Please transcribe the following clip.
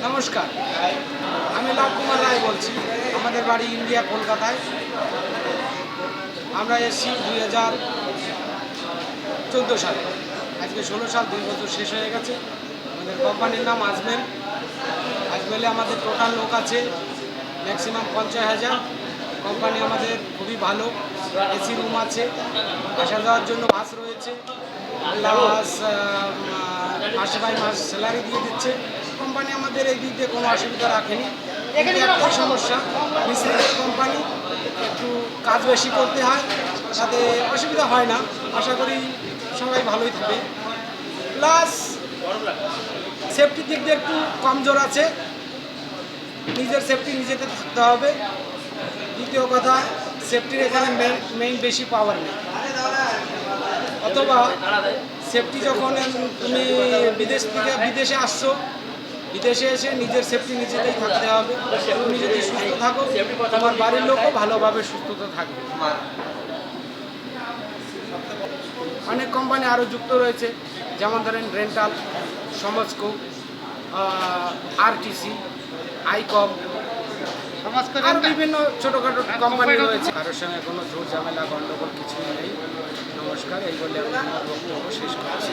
নমস্কার, আমি লাভ কুমার রায় বলছি। আমাদের বাড়ি ইন্ডিয়া, কলকাতায়। আমরা এসেছি 2014 সালে। আজকে 16 সাল, 2 বছর শেষ হয়ে গেছে। আমাদের কোম্পানির নাম আজমেল। আজমেলে আমাদের টোটাল লোক আছে ম্যাক্সিমাম 50,000। কোম্পানি আমাদের খুবই ভালো, এসি রুম আছে, আসা যাওয়ার জন্য বাস রয়েছে, প্লাস মাসে বাই মাস স্যালারি দিয়ে দিচ্ছে। কোম্পানি আমাদের এই দিক দিয়ে কোনো অসুবিধা রাখেনি। এখানে একটাই সমস্যা, মিস্ত্রিদের কোম্পানি, একটু কাজ বেশি করতে হয়, তাতে অসুবিধা হয় না। আশা করি সবাই ভালোই থাকবে। প্লাস সেফটির দিক দিয়ে একটু কমজোর আছে, নিজের সেফটি নিজেকে থাকতে হবে। দ্বিতীয় কথা, সেফটির এখানে মেইন বেশি পাওয়ার নেই, অথবা সেফটি যখন তুমি বিদেশে আসছো, বিদেশে এসে নিজের সেফটি নিজেকেই থাকতে হবে। তুমি যদি সুস্থ থাকো, তোমার বাড়ির লোকও ভালোভাবে সুস্থতা থাকবে। অনেক কোম্পানি আরও যুক্ত রয়েছে, যেমন ধরেন রেন্টাল, সমাজকো, আরটিসি, আইকম, আর বিভিন্ন ছোটোখাটো কোম্পানি রয়েছে। কারোর সঙ্গে কোনো ঝুট ঝামেলা গণ্ডগোল কিছুই নেই। নমস্কার, এই বলে আমি আমার বক্তব্য শেষ করছি।